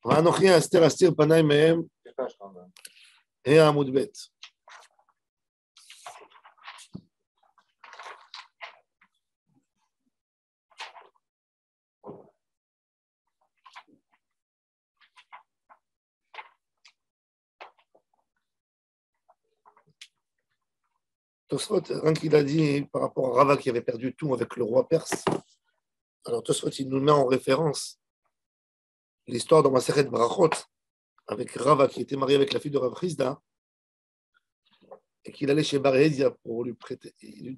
ואנוכי אסתר פניי מהם, עמוד ב'. Tosfot, rien qu'il a dit par rapport à Rava qui avait perdu tout avec le roi perse. Alors Tosfot, il nous met en référence l'histoire dans Masechet Brachot avec Rava qui était marié avec la fille de Rav Chizda et qu'il allait chez Barézia pour lui prêter. Il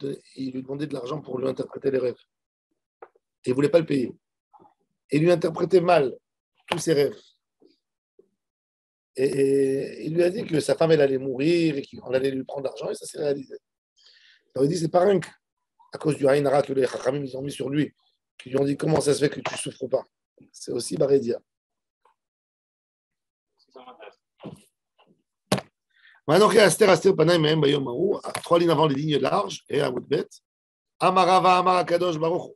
lui demandait de l'argent pour lui interpréter les rêves. Et il ne voulait pas le payer. Et il lui interprétait mal tous ses rêves. Et il lui a dit que sa femme elle allait mourir et qu'on allait lui prendre l'argent et ça s'est réalisé. Alors il dit c'est pas rien qu'à cause du Haïnara que les Chachamim ils ont mis sur lui, qui lui ont dit comment ça se fait que tu ne souffres pas. C'est aussi Barédia. Maintenant, trois lignes avant les lignes larges, et à Woodbet, Amarava Amara Kadosh Baruch.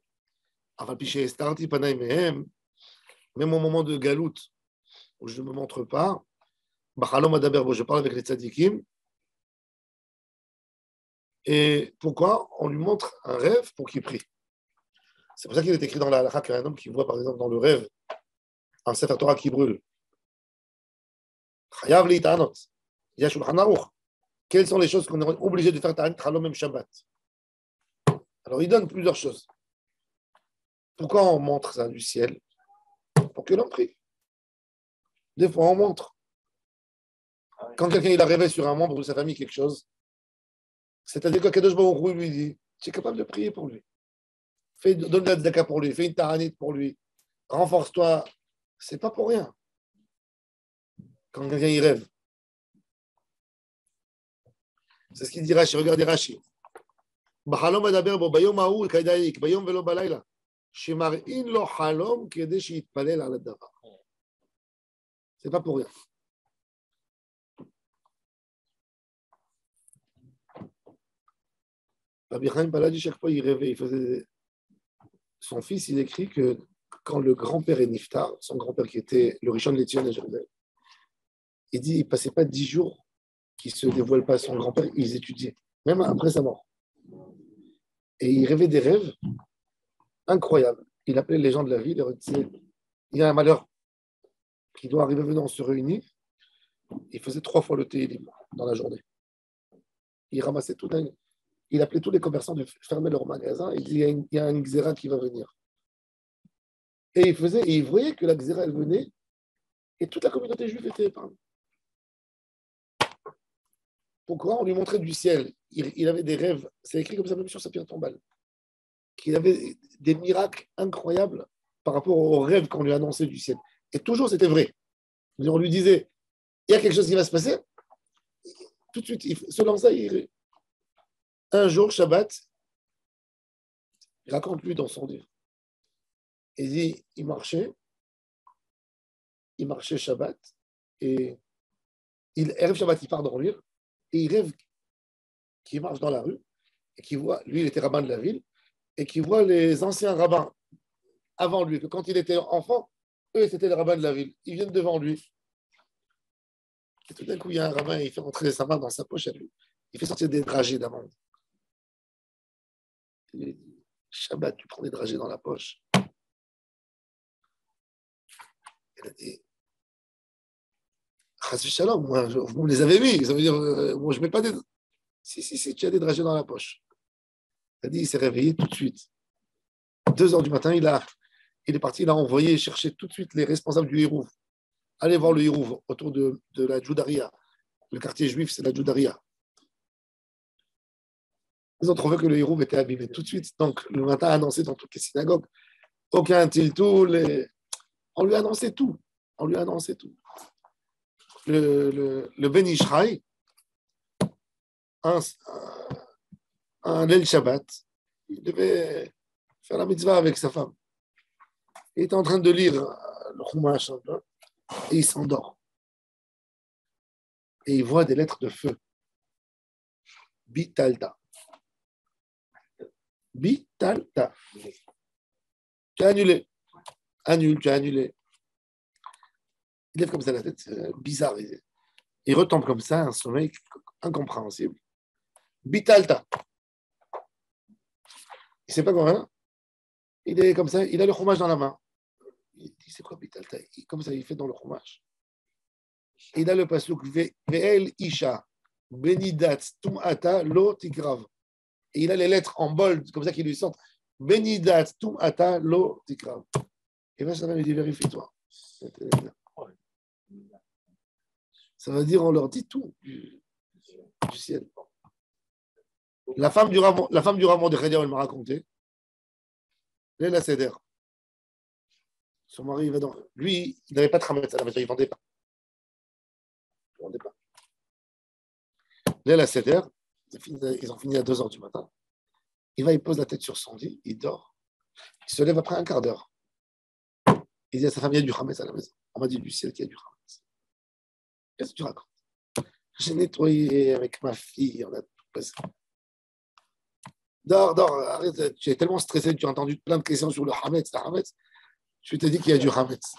Enfin, puis chez Starti Panaï Mehem, même au moment de Galout, où je ne me montre pas, Bachalom Adaberbo, je parle avec les tzadikim. Et pourquoi on lui montre un rêve pour qu'il prie. C'est pour ça qu'il est écrit dans la halakha qu'un homme qui voit, par exemple, dans le rêve, un Sefer Torah qui brûle. Chayav li'tanot. Il y a Shulchan Aruch. Quelles sont les choses qu'on est obligé de faire Ta'anit Chalom même Shabbat? Alors, il donne plusieurs choses. Pourquoi on montre ça du ciel? Pour que l'homme prie. Des fois, on montre. Quand quelqu'un il a rêvé sur un membre de sa famille quelque chose, c'est-à-dire que Kadosh Baruch Hu lui dit, tu es capable de prier pour lui. Donne de la tzedaka pour lui, fais une taranit pour lui, renforce-toi. C'est pas pour rien. Quand quelqu'un y rêve. C'est ce qu'il dit Rashi. Regardez Rashi. Bachalom adaber bo bayom ha'u kadaik, bayom velo balayla. Shemar'in lo halom kedei sheyitpalel al hadavar. C'est pas pour rien. Rabbi Chaim Paladi, chaque fois, il rêvait. Il faisait... Son fils, il écrit que quand le grand-père est niftar, son grand-père qui était le Rishon LeZion à Jérusalem, il dit qu'il ne passait pas 10 jours qu'il ne se dévoile pas à son grand-père, ils étudiaient, même après sa mort. Et il rêvait des rêves incroyables. Il appelait les gens de la ville et disait il y a un malheur qui doit arriver, venant, on se réunit. Il faisait 3 fois le thé dans la journée. Il ramassait tout un... Il appelait tous les commerçants de fermer leur magasin. Il dit il y a un xéra qui va venir. Et il voyait que la xéra, elle venait et toute la communauté juive était épargnée. Pourquoi? On lui montrait du ciel. Il avait des rêves. C'est écrit comme ça même sur sa pierre tombale. Qu'il avait des miracles incroyables par rapport aux rêves qu'on lui annonçait du ciel. Et toujours, c'était vrai. On lui disait, il y a quelque chose qui va se passer. Tout de suite, selon ça, un jour, Shabbat, il raconte lui dans son livre. Il dit, il marchait Shabbat, et il rêve Shabbat, il part dormir, et il rêve qu'il marche dans la rue, et qu'il voit, lui, il était rabbin de la ville, et qu'il voit les anciens rabbins avant lui, que quand il était enfant, eux, c'était les rabbins de la ville. Ils viennent devant lui. Et tout d'un coup, il y a un rabbin, il fait rentrer sa main dans sa poche à lui. Il fait sortir des dragées d'amande. Il lui dit, Shabbat, tu prends des dragées dans la poche. Il a dit, Shalom, moi, vous me les avez mis. Ça veut dire, moi, je ne mets pas des... Si, tu as des dragées dans la poche. Il a dit, il s'est réveillé tout de suite. 2 heures du matin, il est parti, il a envoyé chercher tout de suite les responsables du Hérouv. Allez voir le Hérouv autour de la Judaria. Le quartier juif, c'est la Judaria. Ils ont trouvé que le Hérouv était abîmé tout de suite. Donc, le matin, annoncé dans toutes les synagogues. Aucun tiltou. On lui a annoncé tout. Le Ben Ishraï, un El Shabbat, il devait faire la mitzvah avec sa femme. Il était en train de lire le Chumash et il s'endort. Et il voit des lettres de feu. Bitalta. Tu as annulé. Tu as annulé. Il lève comme ça la tête, c'est bizarre. Il retombe comme ça, un sommeil incompréhensible. Bitalta. Il ne sait pas quoi. Il est comme ça, il a le fromage dans la main. Il dit, c'est quoi Bitalta? Comme ça, il fait dans le fromage. Il a le pasouk Ve'el Isha, Benidat Tum'ata Lo Tikrav. Et il a les lettres en bold, comme ça qu'il lui sortent. Benidat Tum'ata Lo Tikrav. Et là, ça va lui dire, vérifie-toi. Ça veut dire, on leur dit tout du ciel. La femme du Rav Mordechai, elle m'a raconté. Léla Seder. Son mari, il va dans. Lui, il n'avait pas de Hametz à la maison, il ne vendait pas. Léla Seder, ils ont fini à 2 h du matin. Il pose la tête sur son lit, il dort. Il se lève après un quart d'heure. Il dit à sa femme, il y a du Hametz à la maison. On m'a dit du ciel qu'il y a du Hametz. Qu'est-ce que tu racontes? J'ai nettoyé avec ma fille, on a tout passé. Dors, arrête, tu es tellement stressé, tu as entendu plein de questions sur le Hametz, je te dis qu'il y a du Hametz.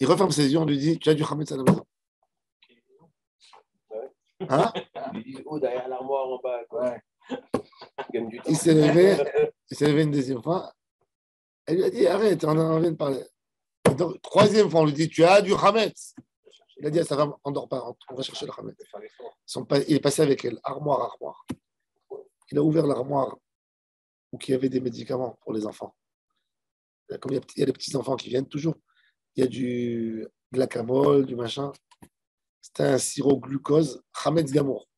Il referme ses yeux, on lui dit, tu as du Hametz à la maison. Hein? Il dit, oh, derrière l'armoire en bas, quoi. Ouais. Il s'est levé une deuxième fois. Elle lui a dit, arrête, on vient de parler. Donc, 3e fois, on lui dit, tu as du Hametz. Il a dit à sa femme, on ne dort pas, on va chercher le Hametz. Il est passé avec elle, armoire. Il a ouvert l'armoire où il y avait des médicaments pour les enfants. Comme il y a des petits-enfants qui viennent toujours, il y a du glacamol, du machin. C'était un sirop glucose, Hametz Gamour.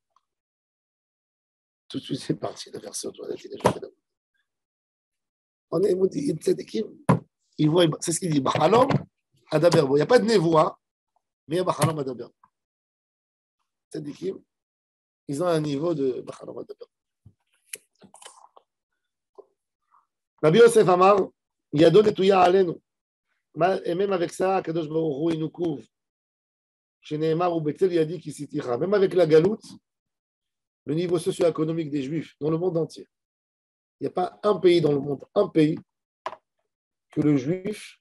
Tout de suite, c'est parti, il a versé aux toilettes, il a jeté là-bas. On est maudit, il voit, c'est ce qu'il dit, Bachalom Adaberbo. Il n'y a pas de névoa, mais il y a Bachalom Adaberbo. Tzadikim, ils ont un niveau de Bachalom Adaberbo. Rabbi Yosef Amar, Yado Netouya Alenu. Et même avec ça, Kadosh Baruch Hu, il nous couvre. Chez Nehemar ou Bethel, il a dit qu'il s'y tira. Même avec la galoute, le niveau socio-économique des Juifs dans le monde entier. Il n'y a pas un pays dans le monde, que le Juif,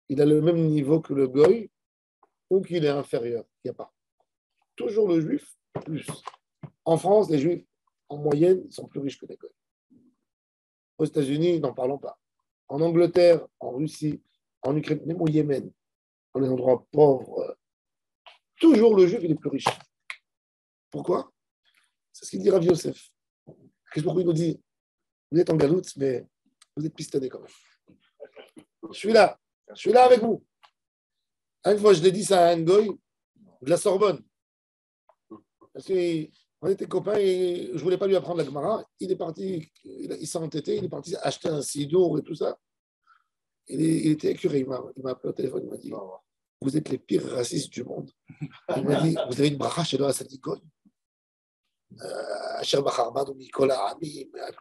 il a le même niveau que le Goy ou qu'il est inférieur. Il n'y a pas. Toujours le Juif, plus. En France, les Juifs, en moyenne, sont plus riches que les Goy. Aux États-Unis, n'en parlons pas. En Angleterre, en Russie, en Ukraine, même au Yémen, dans les endroits pauvres, toujours le Juif, il est plus riche. Pourquoi? C'est ce qu'il dit Rav Yosef. Qu'est-ce qu'il nous dit? Vous êtes en galoute, mais vous êtes pistonné quand même. Je suis là avec vous. Une fois, je l'ai dit ça à un goy de la Sorbonne. Parce qu'on était copains et je ne voulais pas lui apprendre la Gemara. Il est parti, il s'est entêté, il est parti acheter un sidour et tout ça. Il était écœuré. Il m'a appelé au téléphone, il m'a dit, vous êtes les pires racistes du monde. Il m'a dit, vous avez une bracha chez le Hassadi Goy. Après,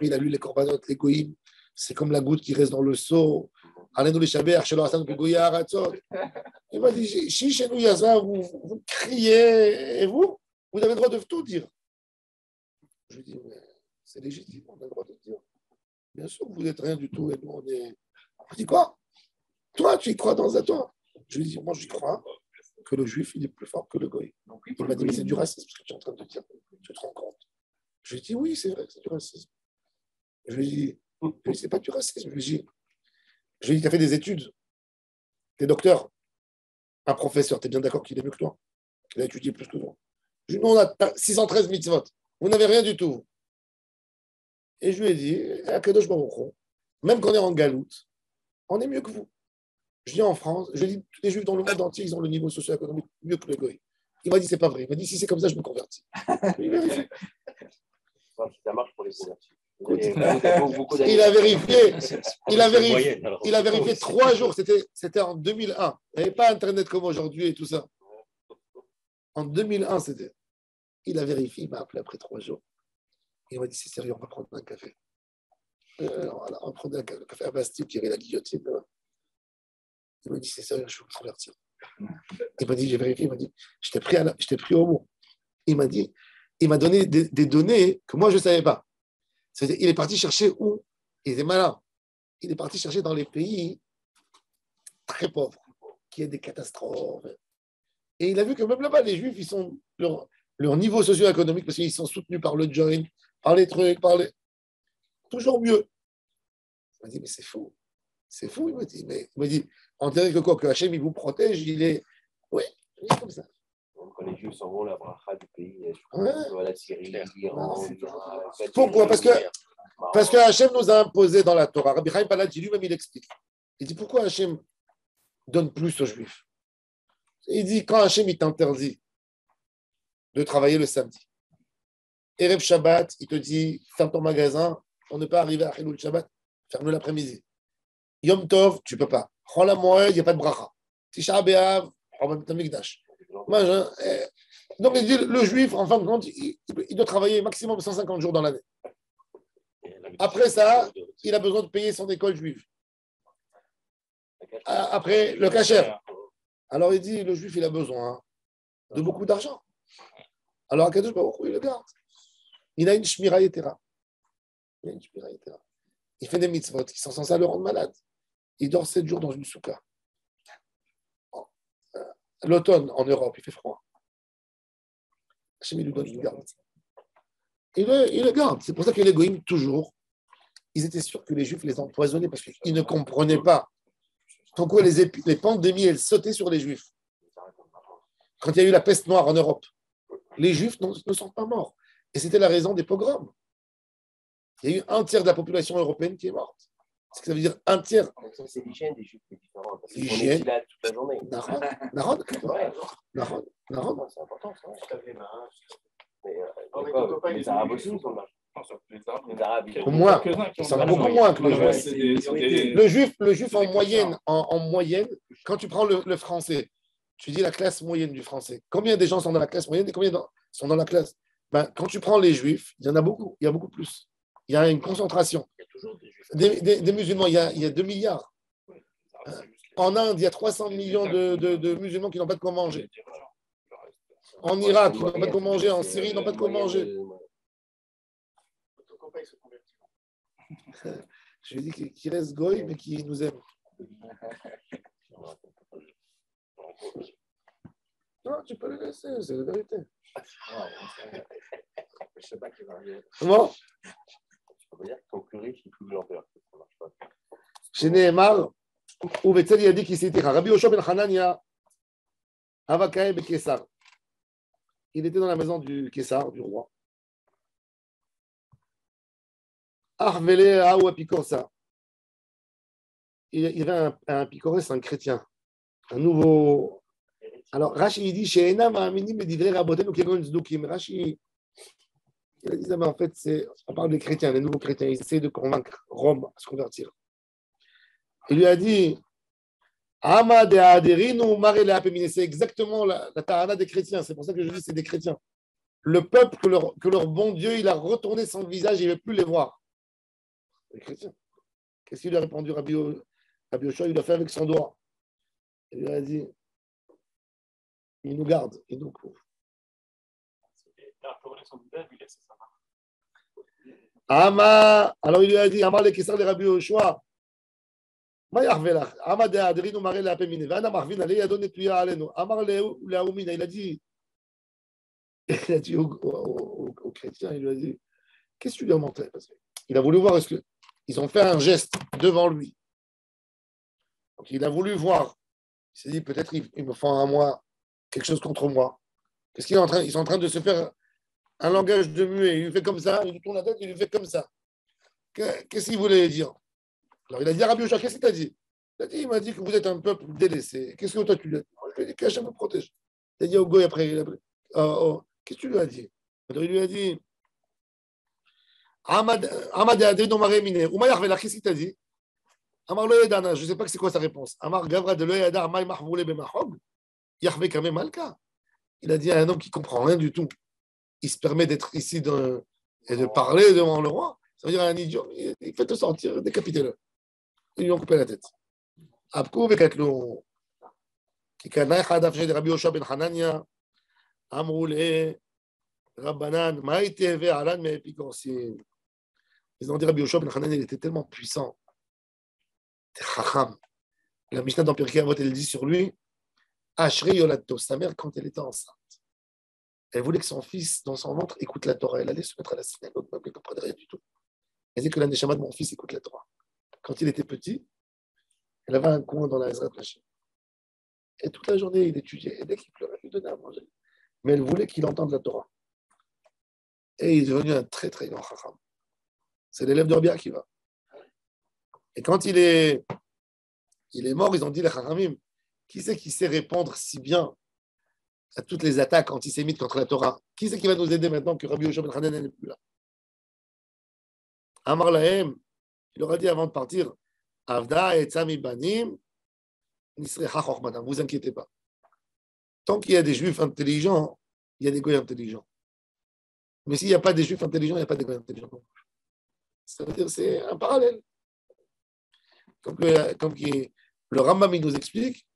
il a lu les corbanotes, les goïms. C'est comme la goutte qui reste dans le seau. Il m'a dit, si chez nous il y a ça, vous criez, et vous avez le droit de tout dire. Je lui dis, mais c'est légitime, on a le droit de dire. Bien sûr, vous n'êtes rien du tout, et nous on est. On dit quoi? Toi, tu y crois dans un toi? Je lui dis, moi j'y crois que le juif il est plus fort que le goï. Il m'a dit, mais c'est du racisme ce que tu es en train de dire. Tu te rends compte? Je lui dis, oui, c'est vrai que c'est du racisme. Je lui dis, c'est pas du racisme. Je lui dis, tu as fait des études. Tu es docteur, un professeur, tu es bien d'accord qu'il est mieux que toi? Il a étudié plus que toi. Je lui dis, nous, on a 613 mitzvot. Vous n'avez rien du tout. Et je lui ai dit, à Kadosh Baruch Hu, même quand on est en galoute, on est mieux que vous. Je dis en France, je dis, tous les juifs dans le monde entier, ils ont le niveau socio-économique mieux que le goy. Il m'a dit, c'est pas vrai. Il m'a dit, si c'est comme ça, je me convertis. Ça marche pour les convertis. Il a vérifié 3 jours. C'était en 2001. Il n'y avait pas Internet comme aujourd'hui et tout ça. En 2001, c'était. Il a vérifié, il m'a appelé après 3 jours. Il m'a dit, c'est sérieux, on va prendre un café. On prenait un café à Bastille, qui avait la guillotine. Il m'a dit, c'est sérieux, je veux me convertir. Il m'a dit, j'ai vérifié, il m'a dit, je t'ai pris au mot. Il m'a donné des données que moi, je ne savais pas. C'est-à-dire, il est parti chercher où? Il était malin. Il est parti chercher dans les pays très pauvres. qu'il y ait des catastrophes. Et il a vu que même là-bas, les Juifs, ils sont leur niveau socio-économique, parce qu'ils sont soutenus par le joint, par les trucs, toujours mieux. Il m'a dit, mais c'est fou. C'est fou, il m'a dit. Mais il m'a dit, on dirait que quoi, que Hachem, il vous protège, il est. Oui, il est comme ça. Quand les Juifs s'en vont, la bracha du pays, Ouais. la Syrie, l'Iran, pourquoi? Parce que Hachem nous a imposé dans la Torah. Rabbi Chaim Paladji lui-même, il explique. Il dit, pourquoi Hachem donne plus aux Juifs? Il dit, quand Hachem, il t'interdit de travailler le samedi, Erev Shabbat, il te dit, ferme ton magasin, on ne peut pas arriver à Chilul Shabbat, ferme-le l'après-midi. Yom Tov, tu ne peux pas. Chol HaMoed, il n'y a pas de bracha. Tisha B'Av, Chol HaMikdash. Donc, il dit, le juif, en fin de compte, il doit travailler maximum 150 jours dans l'année. Après ça, il a besoin de payer son école juive. Après, le kasher. Alors, il dit, le juif, il a besoin de beaucoup d'argent. Alors, Akadosh Baruch Hu, il le garde. Il a une shmira yetera. Il fait des mitzvot qui sont censés le rendre malade. Il dort 7 jours dans une soukha. L'automne, en Europe, il fait froid. Hachem, il lui donne une garde. Il le garde. C'est pour ça que les goïms, toujours, ils étaient sûrs que les juifs les empoisonnaient parce qu'ils ne comprenaient pas pourquoi les pandémies, elles sautaient sur les juifs. Quand il y a eu la peste noire en Europe, les juifs ne sont pas morts. Et c'était la raison des pogroms. Il y a eu un tiers de la population européenne qui est morte. Ce que ça veut dire un tiers. C'est l'hygiène des juifs qui est différente. L'hygiène. Là toute la journée. Nahon. C'est important, ça. Mais les Arabes aussi, ils sont là. Les Arabes, au moins, ils sont beaucoup moins que les Juifs. Le juif en moyenne, quand tu prends le français, tu dis la classe moyenne du français. Combien de gens sont dans la classe moyenne et combien sont dans la classe? Quand tu prends les juifs, il y en a beaucoup, il y a beaucoup plus. Il y a une concentration. Des musulmans, il y a 2 milliards. En Inde, il y a 300 millions de musulmans qui n'ont pas de quoi manger. En Irak, ils n'ont pas de quoi manger. En Syrie, ils n'ont pas de quoi manger. Je lui dis qu'il reste goy, mais qu'il nous aime. Non, tu peux le laisser, c'est la vérité. Comment? Tu peux dire qu'ils sont plus riches, ils sont plus l'empereur. Chez Nehemar, où Betzel il a dit qu'il s'était Rabbi Yoshua ben Hanania, Avakae ben Kessar. Il était dans la maison du Kessar, du roi. Arvele Aoua Picorsa. Il y avait un Picoré, c'est un chrétien, un nouveau. Alors, Rashi, il dit chez Enam Aminim et Divrei Raboten ou Kegon Zdukim. Rashi, il a dit ça, mais en fait, on parle des chrétiens, des nouveaux chrétiens. Ils essaient de convaincre Rome à se convertir. Il lui a dit Amad Aderinu Mare Leapemine. C'est exactement la tarana des chrétiens. C'est pour ça que je dis c'est des chrétiens. Le peuple que leur bon Dieu, il a retourné son visage, il ne veut plus les voir. Les chrétiens. Qu'est-ce qu'il lui a répondu, Rabbi Yoshua? Il l'a fait avec son doigt. Il lui a dit il nous garde, il nous couvre. Alors il lui a dit Amar le Kessar de Rabbi Yoshua. Il a dit aux chrétiens, il lui a dit qu'est-ce que tu lui as montré? Il a voulu voir, est-ce qu'ils ont fait un geste devant lui. Donc il a voulu voir. Il s'est dit peut-être ils me font à moi quelque chose contre moi. Qu'est-ce qu'ils sont en train? Ils sont en train de se faire un langage de muet. Il lui fait comme ça, il lui tourne la tête, il lui fait comme ça. Qu'est-ce qu'il voulait dire? Alors il a dit à Rabbi Yoshua, qu'est-ce qu'il t'a dit? Il m'a dit que vous êtes un peuple délaissé. Qu'est-ce que toi tu lui as dit? Je lui ai dit qu'Hachem me protège. Il a dit au goy après, qu'est-ce que tu lui as dit? Alors il lui a dit Amad Adrino Maremine, Ouma Yarvela, qu'est-ce qu'il t'a dit? Amar Lo Yedana, je ne sais pas c'est quoi sa réponse. Amar Gavra de Lo Yedar, Maï Mahvoule Bemahog, Yarve Kame Malka. Il a dit à un homme qui ne comprend rien du tout. Il se permet d'être ici et de parler devant le roi. Ça veut dire un idiot. Il fait te sortir, décapitez-le. Ils lui ont coupé la tête. Abkou Vekatlo. Kikana Khadaf de Rabbi Yoshua ben Hanania. Amroule Rabbanan. Maïteve Alan Mepikorsim. Ils ont dit Rabbi Yoshua ben Hanania, il était tellement puissant. C'était Chacham. La Mishnah dans Pirkei Avot, elle dit sur lui Ashrei Yolato, sa mère, quand elle était enceinte, elle voulait que son fils, dans son ventre, écoute la Torah. Elle allait se mettre à la synagogue, mais elle ne comprenait rien du tout. Elle disait que la Neshama de mon fils écoute la Torah. Quand il était petit, elle avait un coin dans la Ezrat Hashem. Et toute la journée, il étudiait. Et dès qu'il pleurait, il lui donnait à manger. Mais elle voulait qu'il entende la Torah. Et il est devenu un très, très grand chacham. C'est l'élève de Rabbi Akiva. Et quand il est mort, ils ont dit, les chachamim, qui c'est qui sait répondre si bien à toutes les attaques antisémites contre la Torah? Qui c'est qui va nous aider maintenant que Rabbi Yoshua ben Hanan n'est plus là? Amar Lahem, il leur a dit avant de partir, Avda et Tzami Banim, Nisrecha Chochmatam, vous inquiétez pas. Tant qu'il y a des juifs intelligents, il y a des goyes intelligents. Mais s'il n'y a pas des juifs intelligents, il n'y a pas des goyes intelligents. Ça veut dire c'est un parallèle. Comme le Rambam il nous explique,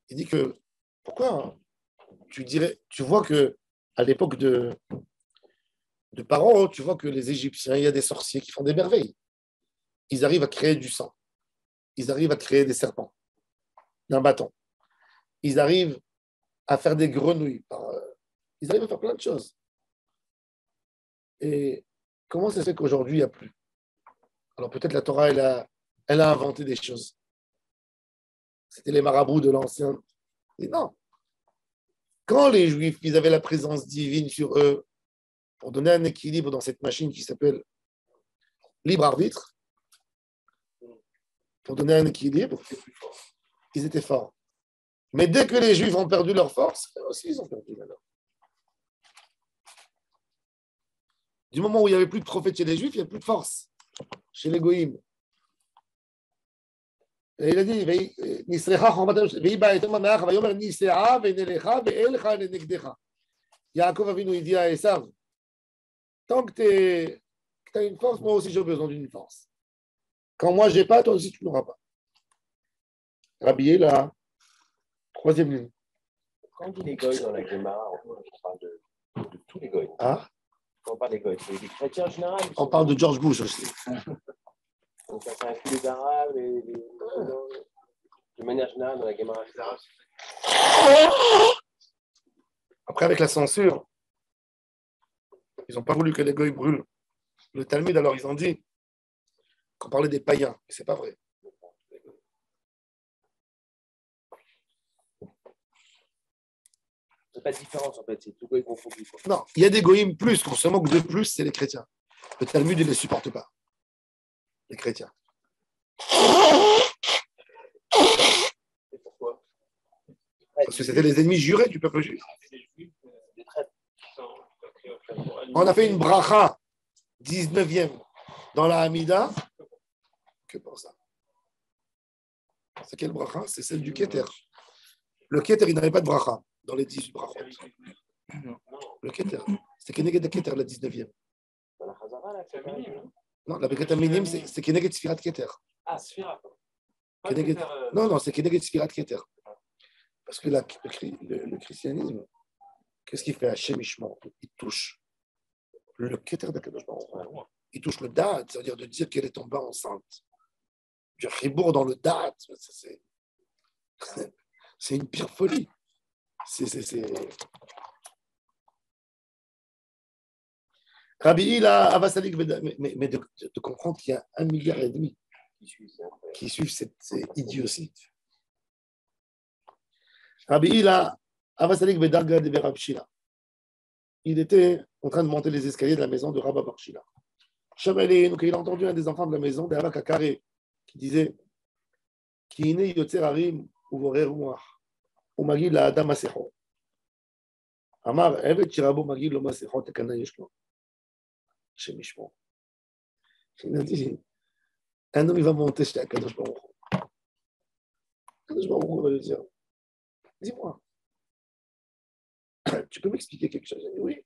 il dit que pourquoi tu vois que à l'époque de Paro, tu vois que les Égyptiens, il y a des sorciers qui font des merveilles. Ils arrivent à créer du sang. Ils arrivent à créer des serpents d'un bâton. Ils arrivent à faire des grenouilles. Ils arrivent à faire plein de choses. Et comment ça se fait qu'aujourd'hui, il n'y a plus? Alors peut-être la Torah, elle a inventé des choses. C'était les marabouts de l'ancien. Et non. Quand les Juifs, ils avaient la présence divine sur eux, pour donner un équilibre dans cette machine qui s'appelle libre arbitre, pour donner un équilibre, ils étaient forts. Mais dès que les Juifs ont perdu leur force, eux aussi, ils ont perdu la leur. Du moment où il n'y avait plus de prophètes chez les Juifs, il n'y a plus de force chez les Goïms. Et il a dit, Yaakov Avinu, il dit à Esav, tant que tu as une force, moi aussi j'ai besoin d'une force. Quand moi j'ai pas, toi aussi tu n'auras pas. Rabbi là, troisième ligne. Quand on dit les goïs dans la Gemara, on parle de tous les goïs. Ah? Quand on parle des goïs, c'est des chrétiens en général. On parle de George Bush aussi. Donc ça inclut les Arabes, de manière générale dans la Gemara, les Arabes. Après, avec la censure, ils n'ont pas voulu que les goïs brûlent le Talmud, alors ils ont dit qu'on parlait des païens, mais c'est pas vrai. C'est pas de différence en fait, c'est tout goïs confondu. Non, il y a des goïms plus, qu'on se moque de plus, c'est les chrétiens. Le Talmud, il ne les supporte pas. Les chrétiens. Et pourquoi? Parce que c'était les ennemis jurés du peuple juif. On a fait une bracha 19e dans la Hamida. Que pour ça. C'est quelle bracha? C'est celle du Keter. Le Keter, il n'avait pas de bracha dans les 18 brachot. Le Keter. C'est Keneged Keter, la 19e. Non, la Bekata Minim, c'est Keneged Sfirat Keter. Ah, Sfirat. Non, c'est Keneged Sfirat Keter. Parce que le christianisme, qu'est-ce qu'il fait? Hachem Ishmael, il touche le Keter d'Akadosh Baruch Hu. Il touche le Da'at, c'est-à-dire de dire qu'elle est tombée enceinte. Du ribourg dans le Da'at, c'est une pire folie. Rabbi Hila, Avasalik, mais de comprendre qu'il y a 1,5 milliard qui suivent cette idiotie. Rabbi Hila, Avasalik, Bedarga de Berab Shila. Il était en train de monter les escaliers de la maison de Rabba Bar Shila. Donc il a entendu un des enfants de la maison, de Rabba Kakare, qui disait Kiine Yotzer Harim Uvorer Ruach, Umagil la Adam Masecho. Amar, Evet Shirabo Magil lo Masecho, Tekana Yeshlo. Chez Mishmo. Il a dit un homme, il va monter chez Akadosh Baruch Hu. Akadosh Baruch Hu va lui dire dis-moi, tu peux m'expliquer quelque chose? Il dit oui.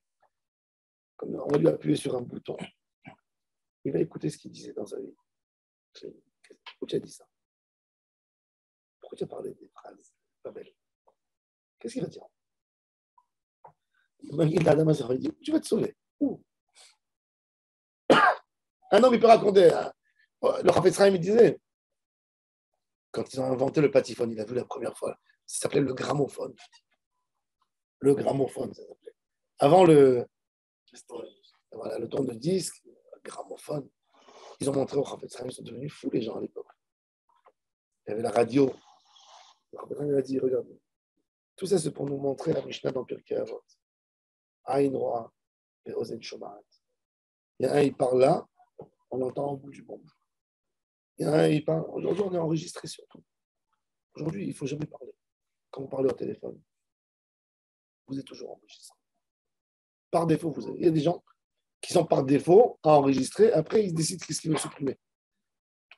Comme on va lui appuyer sur un bouton. Il va écouter ce qu'il disait dans sa vie. Pourquoi tu as dit ça? Pourquoi tu as parlé des phrases pas belles? Qu'est-ce qu'il va dire? Il dit tu vas te sauver. Où? Un homme, il peut raconter. Le Chafetz Chaim, il disait, quand ils ont inventé le patiphone, il a vu la première fois Ça s'appelait le gramophone. Le gramophone, ça s'appelait. Avant le tour de disque, le gramophone. Ils ont montré au Chafetz Chaim, ils sont devenus fous, les gens, à l'époque. Il y avait la radio. Le Chafetz Chaim, il a dit, regarde, tout ça, c'est pour nous montrer la Mishnah dans Pirkei Avot. Aïn Roa et Ozen Shomat. Il y a un, il parle là, on l'entend au bout du monde. Il y a un, il parle. Aujourd'hui, on est enregistré surtout. Aujourd'hui, il ne faut jamais parler. Quand vous parlez au téléphone, vous êtes toujours enregistré. Par défaut, il y a des gens qui sont par défaut à enregistrer, après ils décident qu'est-ce qu'ils veulent supprimer.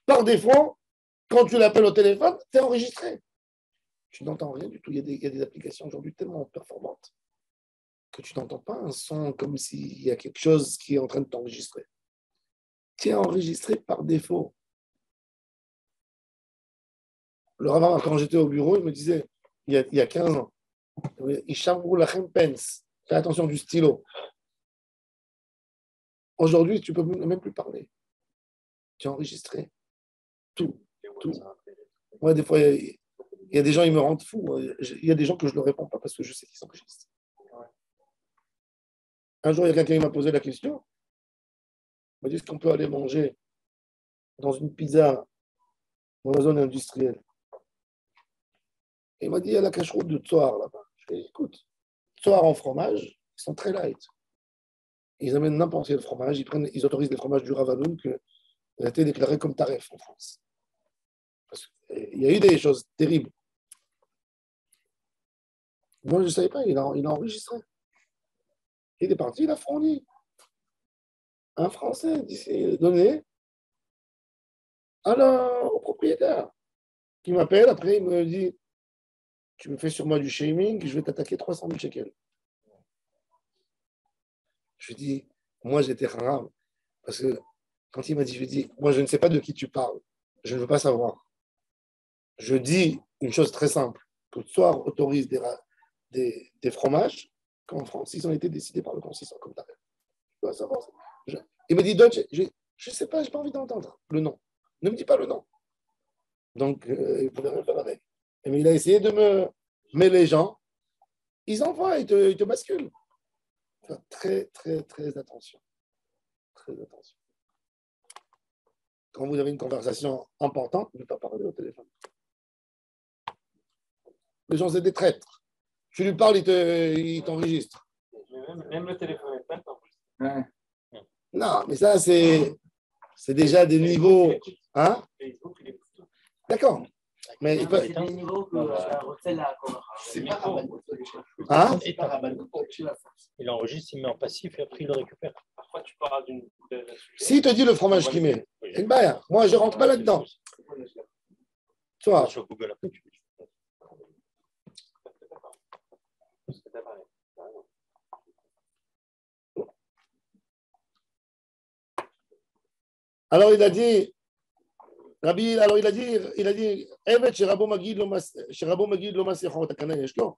Par défaut, quand tu l'appelles au téléphone, tu es enregistré. Tu n'entends rien du tout. Il y a des applications aujourd'hui tellement performantes que tu n'entends pas un son comme s'il y a quelque chose qui est en train de t'enregistrer. Tu es enregistré par défaut. Le rabbin, quand j'étais au bureau, il me disait, il y a 15 ans, Ishamrou lachem pens, fais attention du stylo. Aujourd'hui, tu ne peux même plus parler. Tu es enregistré. Tout. Moi, des fois, il y a des gens, ils me rendent fou. Il y a des gens que je ne leur réponds pas parce que je sais qu'ils s'enregistrent. Un jour, il y a quelqu'un qui m'a posé la question. Il m'a dit, est-ce qu'on peut aller manger dans une pizza dans la zone industrielle? Et il m'a dit, il y a la cache-route de Tsoar là-bas. Je lui ai dit, écoute, Tsoar en fromage, ils sont très light. Ils amènent n'importe quel fromage. Ils autorisent des fromages du Ravanoun qui ont été déclarés comme taref en France. Il y a eu des choses terribles. Moi, je ne savais pas, il a enregistré. Il est parti, il a fourni. Un Français donné au propriétaire qui m'appelle. Après, il me dit, tu me fais sur moi du shaming, je vais t'attaquer 300 000 shekels. Je lui dis, moi, j'étais haram. Parce que quand il m'a dit, je lui dis, moi, je ne sais pas de qui tu parles. Je ne veux pas savoir. Je dis une chose très simple, que Tsoar autorise des fromages qu'en France, ils ont été décidés par le consistoire comme tarif. Je dois savoir. Il me dit, Dodge, je ne sais pas, je n'ai pas envie d'entendre le nom. Ne me dis pas le nom. Donc, il ne pouvait rien faire avec. Mais il a essayé de me... Mais les gens, ils envoient, ils te basculent. Faire très, très, très attention. Très attention. Quand vous avez une conversation importante, ne pas parler au téléphone. Les gens, c'est des traîtres. Tu lui parles, il t'enregistre. Même le téléphone est pas Ouais. Non, mais ça, c'est déjà des niveaux. Hein? D'accord. Mais il peut... C'est des niveaux que c'est la Hein? Il enregistre, il met en passif et après il le récupère. Parfois, tu parles d'une. S'il te dit le fromage qu'il met, une baille. Moi, je ne rentre pas là-dedans. Tu vois. Sur Google après, tu peux. Alors il a dit, Rabbi, alors il a dit, Evet שרבו מגיד לא מסיחו, תקנה יש לו.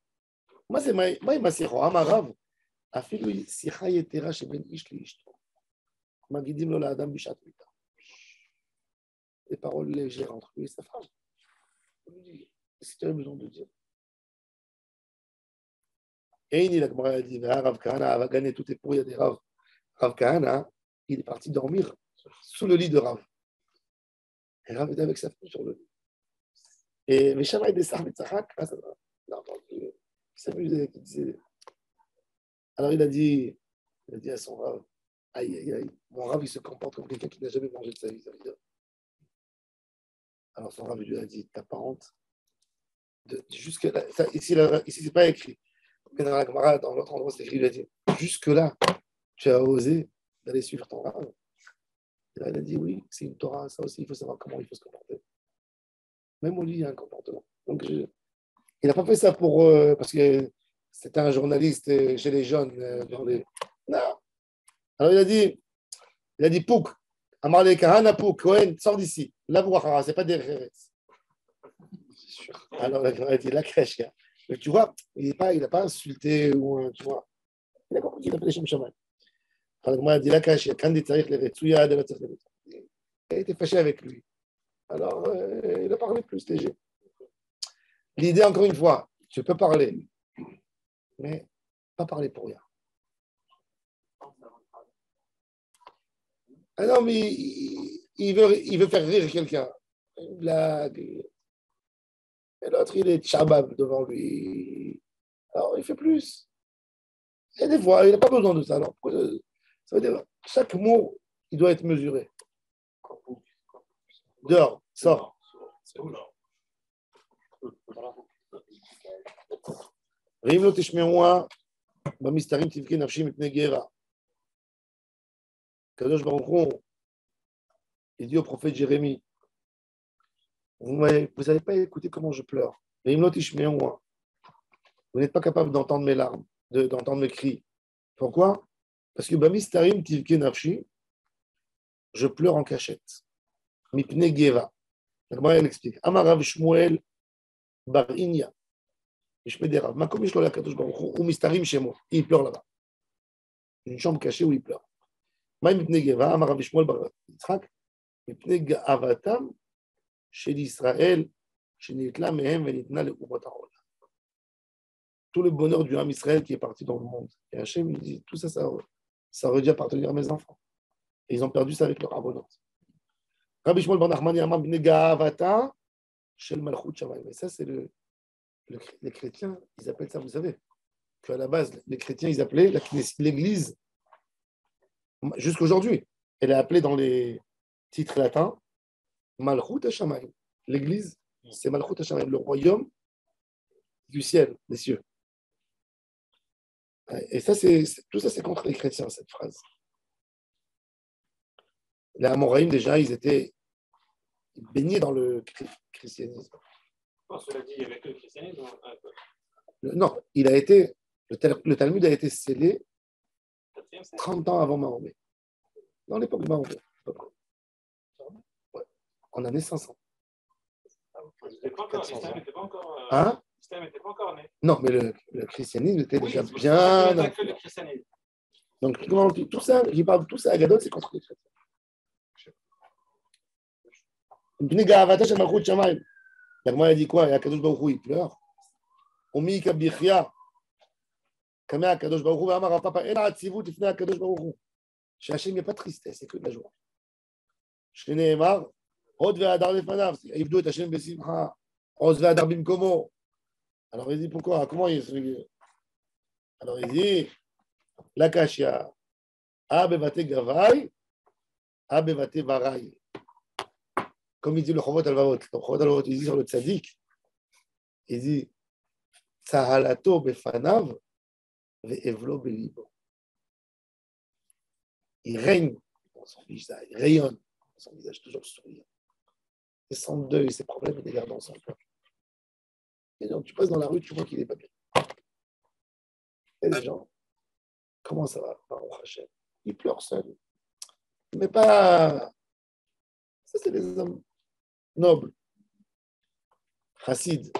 מה זה, מהי מסיחו? אמר רב, אפילו שיחה יתרה שבין איש לאשתו. מגידים לו לאדם בשעת מיתה. Des paroles légères entre lui et sa femme. Il lui dit, qu'est-ce que tu as besoin de dire? Et il a dit, Rav Kahana va gagner tout est pour, il y a des Rav. Rav Kahana, il est parti dormir sous le lit de Rav. Et Rav était avec sa femme sur le lit. Et Meshama et Dessar Mitzahak, il s'amusait, il disait. Alors il a dit à son Rav, aïe, aïe, aïe, mon Rav, il se comporte comme quelqu'un qui n'a jamais mangé de sa vie. Alors son Rav lui a dit, t'as pas honte jusque-là, ici, c'est pas écrit. Mais dans la Gemara, dans l'autre endroit, c'est écrit, il a dit, jusque-là, tu as osé d'aller suivre ton Rav. Et là, il a dit, oui, c'est une Torah, ça aussi, il faut savoir comment il faut se comporter. Même au lit, il y a un comportement. Donc, il n'a pas fait ça pour parce que c'était un journaliste chez les jeunes. Non. Alors, il a dit, Pouk, Amarle Kahana Pouk, Cohen, sors d'ici. La voix, c'est pas des Réretz. Alors, il a dit, la crèche, mais tu vois, il n'a pas insulté, ou tu vois. Il a compris qu'il appelait Shem Shaman. Alors, il a dit, la crèche, quand il a été fâché avec lui. Alors, il a parlé plus léger. L'idée, encore une fois, tu peux parler, mais pas parler pour rien. Ah non, mais il veut faire rire quelqu'un. Une blague. Et l'autre, il est tchabab devant lui. Alors, il fait plus. Et des fois, il n'a pas besoin de ça. Alors, ça veut dire chaque mot, il doit être mesuré. Dehors, sors. ואם לא תשמעוה במסתרים תבכה נפשי מפני גרה. הקדוש ברוך הוא, il dit au prophète Jérémie, vous n'avez pas écouté comment je pleure. ואם לא תשמעוה, vous n'êtes pas capable d'entendre mes larmes, d'entendre mes cris. Pourquoi? Parce que bamistarim tivke nafshi, je pleure en cachette. Mipne geva. Donc, elle explique. Amarav Shmuel bar Inya. Ishmederav. Makom ishlo la kadosh baruch hu mistarim shemo. Il pleure là-bas. Une chambre cachée où il pleure. Maï mipne geva. Amarav Shmuel bar Yitzhak. Mipne gavatam shel Israël shenitla mehem venitna le'umat ha'olam. Tout le bonheur du Ham Israël qui est parti dans le monde. Et Hachem, il dit, tout ça, ça aurait dû appartenir à mes enfants. Et ils ont perdu ça avec leur abondance. Rabbi Shmuel ben Nachmani Amar b'nei ga'avata shel malchut shamayim. Et ça, c'est les chrétiens, ils appellent ça, vous savez, qu'à la base, les chrétiens, ils appelaient l'église, jusqu'aujourd'hui, elle est appelée dans les titres latins, malchut shamayim. L'église, c'est malchut shamayim, le royaume du ciel, des cieux. Et ça, tout ça, c'est contre les chrétiens, cette phrase. Les Amoraïm, déjà, ils étaient baignés dans le christianisme. Non, cela dit, il n'y avait que le christianisme. Non, le Talmud a été scellé 30 ans avant Mahomet. Dans l'époque de Mahomet. Ouais. En année 500. L'islam n'était pas encore. Hein? L'islam n'était pas encore né. Non, mais le christianisme était déjà bien. Le christianisme. Donc, tout ça, qui parle tout ça à Gadol, c'est contre les chrétiens. L'Agma a dit quoi? Et Akadosh Baruch Hu, il pleure. Omi kabichia. Kame Akadosh Baruch Hu, Amar Papa, Ela Atzivut, Ifne Akadosh Baruch Hu. Chez Hachem, il n'y a pas de tristesse, c'est que de la joie. Chez Nehemar, Od ve'adar lefanav, Yivdu et Hachem besimcha, Od ve'adar bimkomo. Alors il dit pourquoi? Comment il se. Alors il dit, la kashia, Abevate Gavai, Abevate Varai. Comme il dit le Chovot Alvavot. Le Chovot Alvavot, il dit sur le tzaddik, il dit, Tsahalato befanav, ve'evlo belibo. Il règne dans son visage, il rayonne dans son visage, toujours souriant. Et son deuil, ses problèmes, il les garde dans son cœur. Et donc, tu passes dans la rue, tu vois qu'il n'est pas bien. Et les gens, comment ça va, Baruch Hashem? Il pleure seul. Mais pas. Ça, c'est des hommes nobles. Chassid.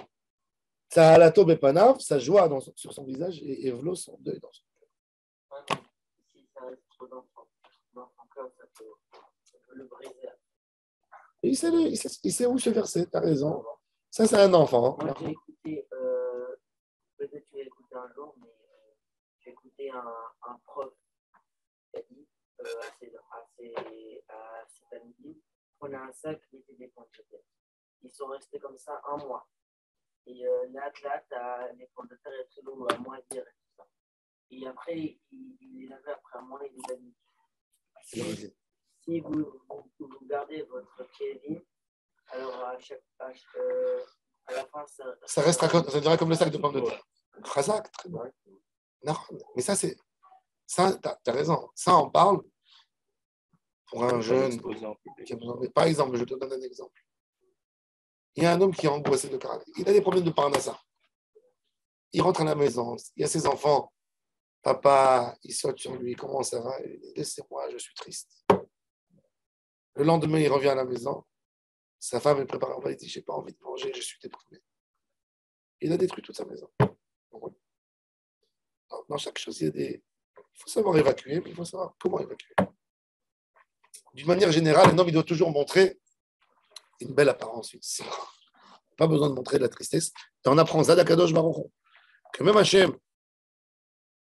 Tsahalato bepanav, sa joie sur son visage, et Evlo, son deuil dans son cœur. Si ça reste trop dans son cœur, ça peut le briser. Et il sait où se verser, tu as raison. Ça, c'est un enfant. Moi, j'ai écouté, peut-être tu l'as écouté un jour, mais j'ai écouté un prof qui a dit à cet ami, on a un sac qui était des pommes de terre. Ils sont restés comme ça un mois. Et là, les pommes de terre étaient longues à moitié et tout ça. Et après, il les avait après un mois, il les a dit. Si vous gardez votre Kevin, alors à la fin, ça restera ça dirait comme le sac de pommes de terre. Khazak, très bien. Non, mais ça, c'est. Ça, tu as raison. Ça, on parle pour un jeune qui a besoin. Par exemple, je te donne un exemple. Il y a un homme qui est angoissé de caractère. Il a des problèmes de parnassa. Il rentre à la maison. Il y a ses enfants. Papa, il saute sur lui. Comment ça va? Laissez-moi, je suis triste. Le lendemain, il revient à la maison. Sa femme est préparée. Il dit, je n'ai pas envie de manger, je suis déprimé. Il a détruit toute sa maison. Dans chaque chose, il faut savoir évacuer, mais il faut savoir comment évacuer. D'une manière générale, un homme, il doit toujours montrer une belle apparence, une Pas besoin de montrer de la tristesse. Et on apprend ça d'Akadosh Baruch Hu. Que même Hachem,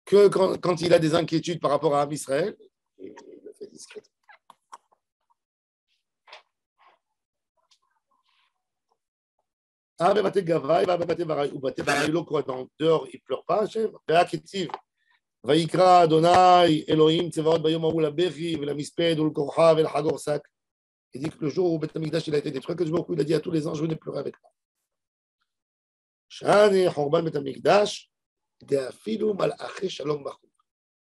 que quand il a des inquiétudes par rapport à Am Israël, il le fait discrètement. Dehors, il ne pleure pas, Hachem. ויקרא אדוני אלוהים צבאות ביום ההוא לבכי ולמספד ולכורחה ולחג אורסק. Il dit que le jour où Beth Amikdash il a été détruit, que il a dit à tous les anges, venez pleurer avec moi. Shani Khorban Beth Amikdash, Deafilu Malachi Shalom Bachou.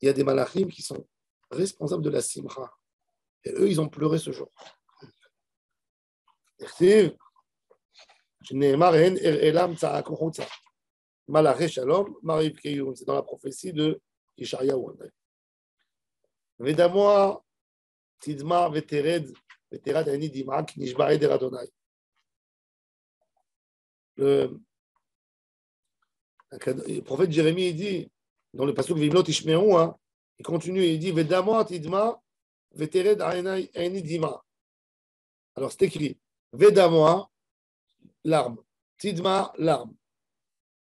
Il y a des malachim qui sont responsables de la simcha. Et eux, ils ont pleuré ce jour. C'est dans la prophétie de Ishayahu. Vedamoa Tidma Vetered Veterat Ani Dima qui Nishba Eder Adonai. Le prophète Jérémie il dit dans le pasuk Vimlot Ishmeru, il continue et il dit Vedamoa Tidma Vetered Ani Dima. Alors c'est écrit Vedamoa larme, Tidma larme.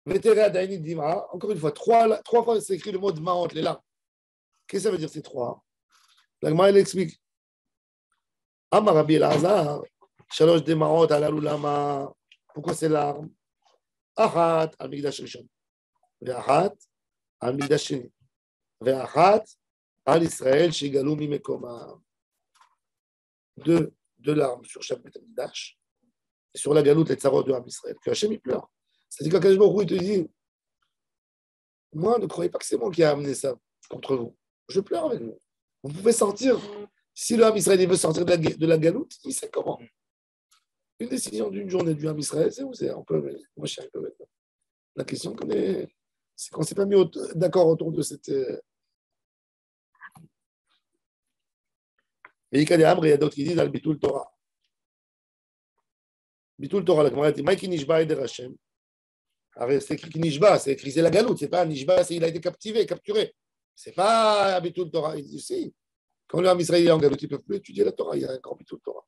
Veterat Ani Dima. Encore une fois, trois fois c'est écrit le mot Dmaot, les larmes. Qu'est-ce que ça veut dire ces trois? La Gemara elle explique. Amar Rabbi Elazar, Shalosh Demaot Alalu Lama. Pourquoi c'est larmes? Achat al Mikdash Rishon, ve'achat al Mikdash Sheni, ve'achat al Israël Shigalu Mimekoma. Deux larmes sur chaque Beth Mikdash et sur la galoute les tzarot de Am Israël. Que Hachem il pleure. C'est-à-dire qu'Akadosh Baruch Hu il te dit, moi ne croyez pas que c'est moi qui ai amené ça contre vous. Je pleure avec vous. Vous pouvez sortir. Si le Ham Israël veut sortir de la galoute, il sait comment. Une décision d'une journée du Ham Israël, c'est où c'est un peu. Moi, je sais un peu maintenant. La question c'est qu'on ne s'est pas mis d'accord autour de cette. Mais il y a d'autres qui disent al Bitul Torah. Bitul Torah, la Gemara dit Maïki Nishba Eder Hashem. C'est écrit Nishba, c'est écrit c'est la galoute, c'est pas Nishba, il a été capturé. C'est pas Bitul Torah. Il dit si. Quand le Ham Israël est en galoute, ils ne peuvent plus étudier la Torah. Il y a un grand Bitul Torah.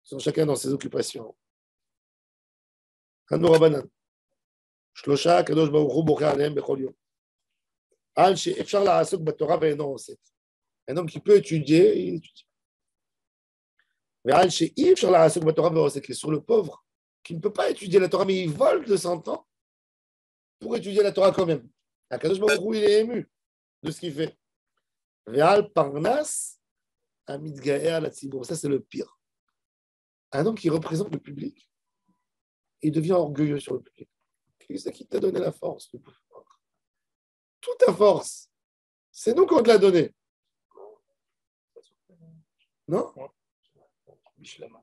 Ils sont chacun dans ses occupations. Hanou Rabbanan. Shlosha Kadosh Baruch Hu bocher alehem bechol yom. Al she'efshar la'asok b'Torah ve'eno oset. Un homme qui peut étudier, il étudie. Ve'al she'efshar la'asok b'Torah ve'eno oset. Qui est sur le pauvre, qui ne peut pas étudier la Torah, mais il vole de son temps pour étudier la Torah quand même. Kadosh Baruch Hu, il est ému de ce qu'il fait. Ve'al parnas amitgaer la tzibur. Ça, c'est le pire. Un homme qui représente le public, il devient orgueilleux sur le public. C'est qui t'a donné la force? Toute ta force. C'est nous qu'on te l'a donné. Non? Bishlama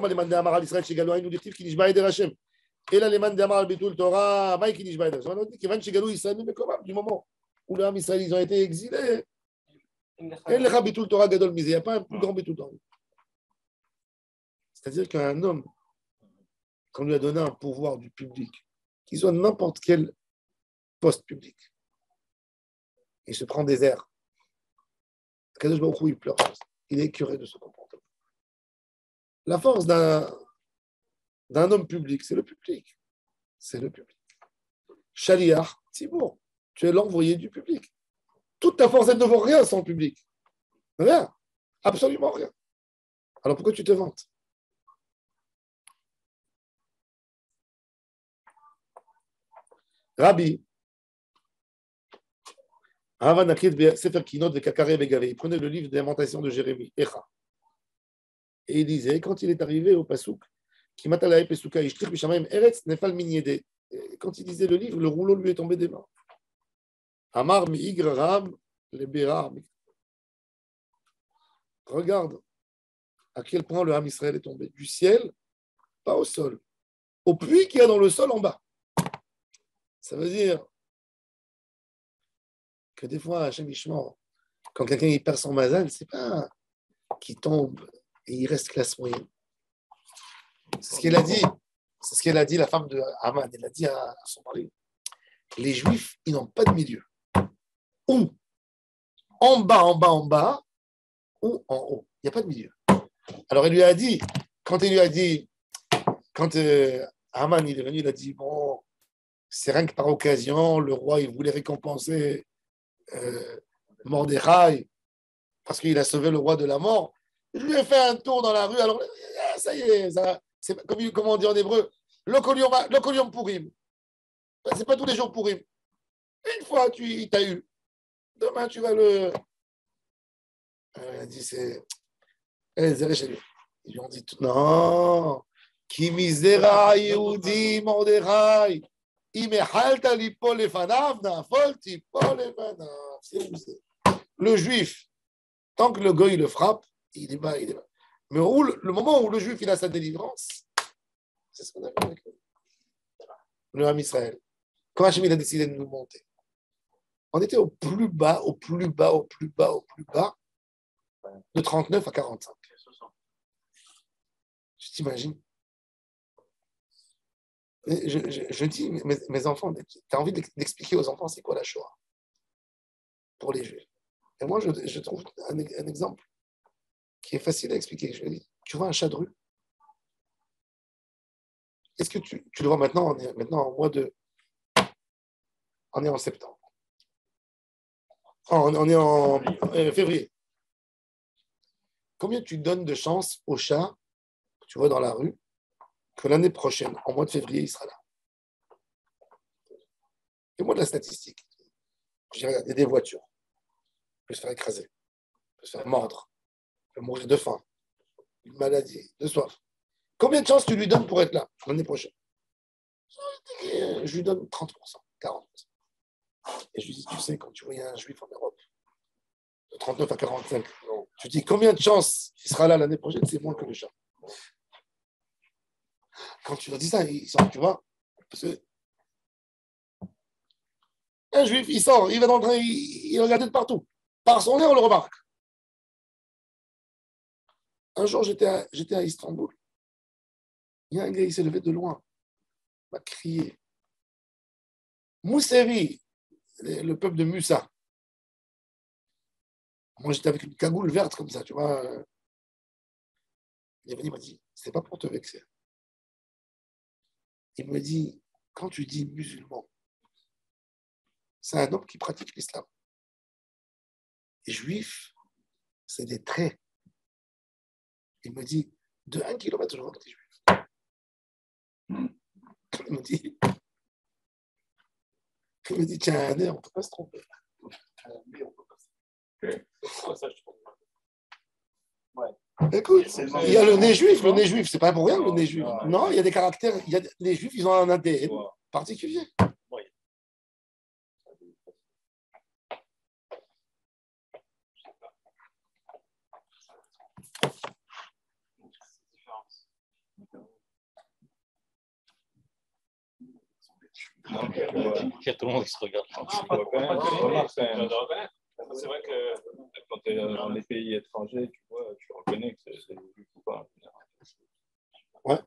leman de'amar al Israël shegalo haynu dichtiv ki nishba eder Hashem. Ela leman de'amar al bitul Torah, maï ki nishba eder Hashem. Kivan shegalo Israël mekomam, du moment où les Ham Israël ils ont été exilés. Il n'y a pas un plus grand Bitul Torah. C'est-à-dire qu'un homme, qu'on lui a donné un pouvoir du public, qu'il soit n'importe quel poste public, il se prend des airs. Kadosh Baruch Hu, il pleure. Il est écœuré de ce comportement. La force d'un homme public, c'est le public. C'est le public. Shaliach, Tzibour, tu es l'envoyé du public. Toute ta force, elle ne vaut rien sans le public. Rien. Absolument rien. Alors pourquoi tu te vantes? Rabbi, il prenait le livre des lamentations de Jérémie, Echa. Et il disait, quand il est arrivé au Pasouk, quand il disait le livre, le rouleau lui est tombé des mains. Amar mi'igr ram le bera. Regarde à quel point le Ham Israël est tombé. Du ciel, pas au sol. Au puits qu'il y a dans le sol en bas. Ça veut dire que des fois, Hachem Ishmael, quand quelqu'un il perd son mazal, c'est pas qu'il tombe et il reste classe moyenne. C'est ce qu'elle a dit. C'est ce qu'elle a dit, la femme de Haman. Elle a dit à son mari, les Juifs, ils n'ont pas de milieu. Ou en bas, ou en haut. Il n'y a pas de milieu. Alors, il lui a dit, quand Haman il est venu, il a dit, bon, c'est rien que par occasion, le roi, il voulait récompenser Mordechai parce qu'il a sauvé le roi de la mort. Je lui ai fait un tour dans la rue, alors ça y est, c'est comme on dit en hébreu, le colium pourim. C'est pas tous les jours pourim. Une fois, il t'a eu. Demain, tu vas le. Il a dit, c'est. Ils lui ont dit, non. Qui misera Yehudi Mordechai. Le juif, tant que le goy le frappe, il est bas, il est bas. Mais le moment où le juif il a sa délivrance, c'est ce qu'on a vu avec le Ham Israël. Quand Hachem il a décidé de nous monter, on était au plus bas, au plus bas, au plus bas, au plus bas, de 39 à 45. Tu t'imagines? Je dis, mes enfants, tu as envie d'expliquer aux enfants c'est quoi la Shoah pour les Juifs. Et moi, je trouve un exemple qui est facile à expliquer. Je dis, tu vois un chat de rue? Est-ce que tu le vois maintenant? On est maintenant en mois de. On est en septembre. On est en février. Combien tu donnes de chance au chat que tu vois dans la rue que l'année prochaine, en mois de février, il sera là? Fais-moi de la statistique. Je dis, regarde, il y a des voitures. Il peut se faire écraser. Il peut se faire mordre. Il peut mourir de faim, une maladie, de soif. Combien de chances tu lui donnes pour être là l'année prochaine? Je lui donne 30%, 40%. Et je lui dis, tu sais, quand tu voyais un juif en Europe, de 39 à 45, tu dis combien de chances il sera là l'année prochaine? C'est moins que le chat. Quand tu leur dis ça, ils sortent, tu vois. Parce que un juif, il sort, il va dans le train, il regarde de partout. Par son nez, on le remarque. Un jour, j'étais à Istanbul. Il y a un gars, il s'est levé de loin. Il m'a crié. Moussevi, le peuple de Musa. Moi, j'étais avec une cagoule verte comme ça, tu vois. Il est venu, il m'a dit, c'est pas pour te vexer. Il me dit, quand tu dis musulman, c'est un homme qui pratique l'islam. Et juif, c'est des traits. Il me dit, de 1 kilomètre, je vois que tu es juif. Il me dit, tiens, un nez, on ne peut pas se tromper. Écoute, il y a le nez juif. Le nez juif, c'est pas pour rien le nez juif. Non, il y a des caractères. Les juifs, ils ont un ADN particulier. Il y a tout le monde qui se regarde. C'est vrai que quand tu es dans les pays étrangers, tu vois, tu reconnais que c'est juif ou pas. Ouais.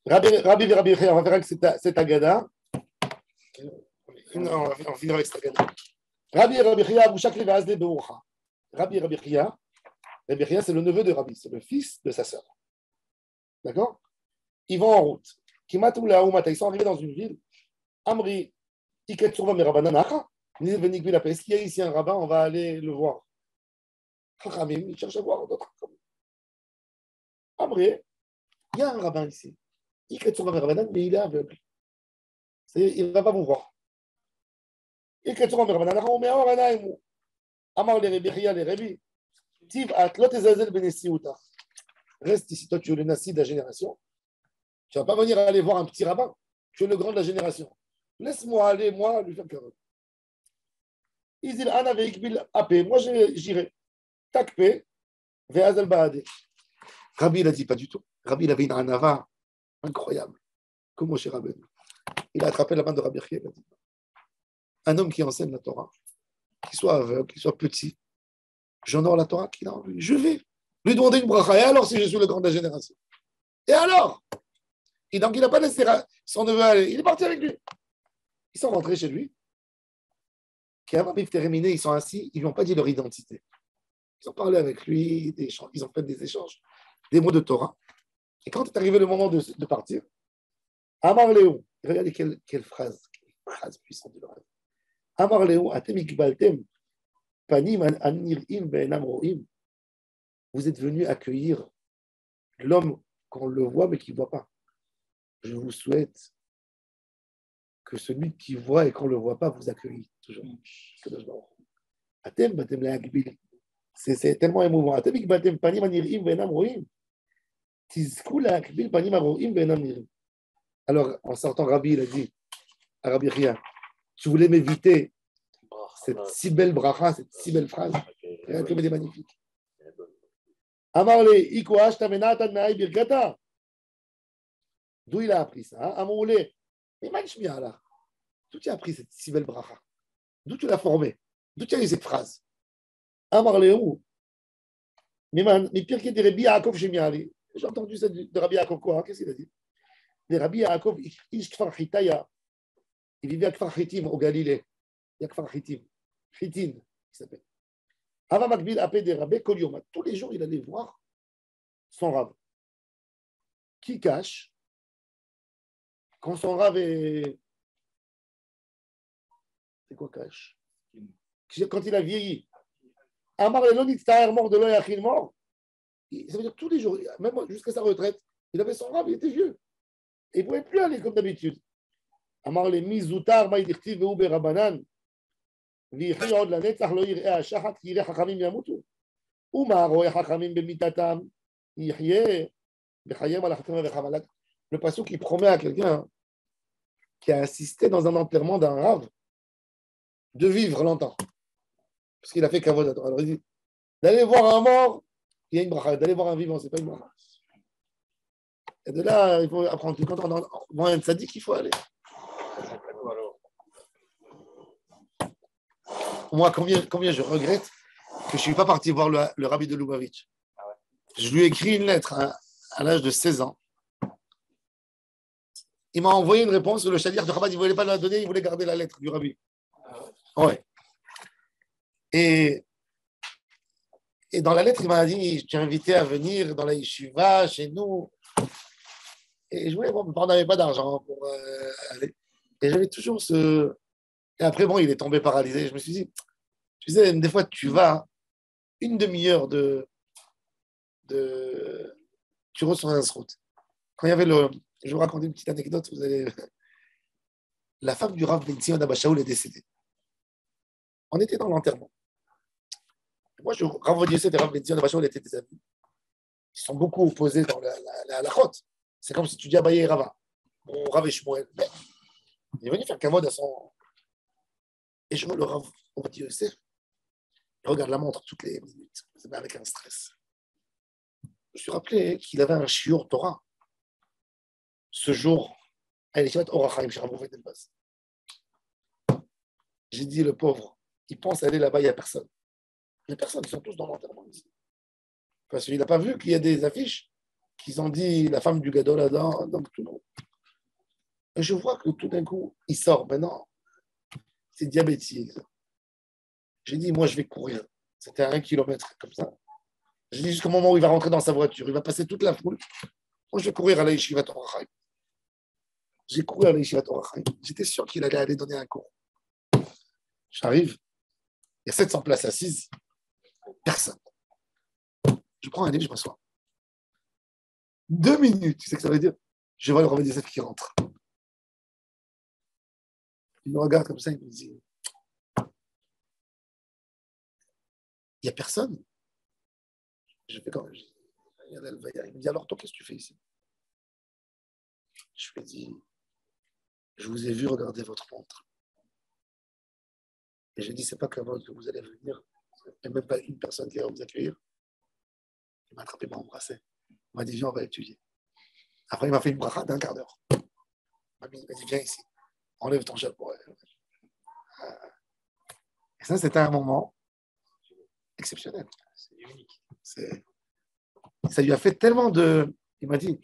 Rabbi, on va faire avec cette agada. On va finir avec cette agada. Rabbi, Bouchakli Vazde Beoucha. Rabbi, c'est le neveu de Rabbi, c'est le fils de sa sœur. D'accord? Ils vont en route. Ils sont arrivés dans une ville. Amri, est-ce qu'il y a ici un rabbin? On va aller le voir. Il cherche à voir d'autres. Amri, il y a un rabbin ici. Mais il est aveugle. Il ne va pas vous voir. Reste ici, toi tu es le nassi de la génération. Tu ne vas pas venir aller voir un petit rabbin. Tu es le grand de la génération. Laisse-moi aller, moi, lui faire carotte. Moi, j'irai. Takpe, ve'azal ba'ade. Rabbi, il a dit pas du tout. Rabbi, il avait une anava incroyable. Comme Moshe Rabbeinu. Il a attrapé la main de Rabbi Chia. Il a dit, un homme qui enseigne la Torah, qu'il soit aveugle, qu'il soit petit, j'honore la Torah qu'il a en lui. Je vais lui demander une bracha. Et alors, si je suis le grand de la génération? Et alors? Et donc, il n'a pas laissé son neveu aller. Il est parti avec lui. Ils sont rentrés chez lui. Ils sont assis. Ils ne lui ont pas dit leur identité. Ils ont parlé avec lui, ils ont fait des échanges, des mots de Torah. Et quand est arrivé le moment de partir, Amar Léo, regardez quelle phrase puissante de l'oreille. Amar Léo, atem ikbaltem, panim anirim be'enam ro'im. Vous êtes venus accueillir l'homme qu'on le voit mais qui ne voit pas. Je vous souhaite que celui qui voit et qu'on ne le voit pas vous accueille toujours. Atem batem le'akbil. C'est tellement émouvant. Atem ikbaltem, panim anirim be'enam ro'im. Tizku le'akbil, panim aro'im be'enam nirim. Alors, en sortant, Rabbi, il a dit à Rabbi Chia, tu voulais m'éviter cette si belle bracha, cette si belle phrase. Regarde comme elle est magnifique. Amarle, Ikoash tamenatan me'ai birkata. D'où il a appris ça? Amarle, mais manchmia là. D'où tu as appris cette si belle bracha? D'où tu l'as formée? D'où tu as eu cette phrase? Amarle, où? Mais pire que des Rabbi Yaakov Shemiali. J'ai entendu ça de Rabbi Yaakov quoi? Qu'est-ce qu'il a dit? Les Rabbi Yaakov, Ish Kfar Hitaya, il vivait à Kfar Hitim au Galilée. Il y a Kfar Hitim. Hitin, il s'appelle. Ava Makbil appelé des Rabbi Kolioma. Tous les jours, il allait voir son Rav. Qui cache quand son Rav est. C'est quoi cache? Quand il a vieilli. Amar Elonit Taher mort de l'Oyachil mort. Ça veut dire tous les jours, même jusqu'à sa retraite, il avait son Rav, il était vieux. Et il ne pouvait plus aller comme d'habitude. Amar le mizoutar maïdirti ve'u berabanan. ויחי עוד לנצח לא יראה השחת כי יראה חכמים ימותו. ומה רואה חכמים במיתתם יחיה בחייהם על החכמה וחמלה. Le passage qui promet à quelqu'un qui a assisté dans un enterrement d'un rave de vivre longtemps. Parce qu'il a fait kavod. Alors il dit d'aller voir un mort, il y a une bracha. D'aller voir un vivant, c'est pas une bracha. Et de là, il faut apprendre. Quand on voit un tzaddik, il faut aller. Moi, combien je regrette que je ne suis pas parti voir le rabbi de Lubavitch. Je lui ai écrit une lettre à l'âge de 16 ans. Il m'a envoyé une réponse. Le chalier de Chabad, il ne voulait pas la donner, il voulait garder la lettre du rabbi. Ouais. Et dans la lettre, il m'a dit, je t'ai invité à venir dans la yeshiva, chez nous. Et je voulais, on n'avait pas d'argent pour aller. Et j'avais toujours ce... Et après, bon, il est tombé paralysé. Je me suis dit, tu sais, des fois, tu vas une demi-heure tu reçois un route. Quand il y avait je vais vous raconter une petite anecdote. La femme du Rav Ben Zion Abba Shaul est décédée. On était dans l'enterrement. Moi, Rav Yosef et Rav Ben Zion Abba Shaul étaient des amis. Ils sont beaucoup opposés dans la route. C'est comme si tu dis Abaye et Rava. Bon, Rav et Shmuel. Il est venu faire kavod à son... Et je vois le Rav Yosef. Il regarde la montre toutes les minutes. C'est avec un stress. Je me suis rappelé qu'il avait un shiur Torah. Ce jour, à l'Yeshivat Or HaChaim, chez Rav Ouved Elbaz. J'ai dit, le pauvre, il pense aller là-bas, il n'y a personne. Il n'y a personne, ils sont tous dans l'enterrement ici. Parce qu'il n'a pas vu qu'il y a des affiches qui ont dit la femme du Gadol Adam, donc tout le monde. Et je vois que tout d'un coup, il sort. Maintenant, c'est diabétique. J'ai dit, moi, je vais courir. C'était à 1 kilomètre, comme ça. J'ai dit, jusqu'au moment où il va rentrer dans sa voiture, il va passer toute la foule. Moi, je vais courir à la Yeshivat Or HaChaim. J'ai couru à la Yeshivat Or HaChaim. J'étais sûr qu'il allait aller donner un cours. J'arrive, il y a 700 places assises. Personne. Je prends un livre, je m'assois. 2 minutes, tu sais ce que ça veut dire? Je vois le Rav Yosef qui rentre. Il me regarde comme ça, il me dit, il n'y a personne. Je fais quand même. Il me dit, alors toi, qu'est-ce que tu fais ici? Je lui ai dit, je vous ai vu regarder votre montre. Et j'ai dit, c'est pas que vous allez venir. Il n'y a même pas une personne qui va vous accueillir. Il m'a attrapé, il m'a embrassé. Il m'a dit, viens, on va étudier. Après, il m'a fait une bracha d'1 quart d'heure. Il m'a dit, viens ici. Enlève ton chapeau. Et ça, c'était un moment exceptionnel. C'est unique. Ça lui a fait tellement de... Il m'a dit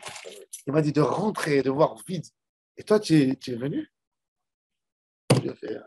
de rentrer, de voir vide. Et toi, tu es venu? Je lui ai fait...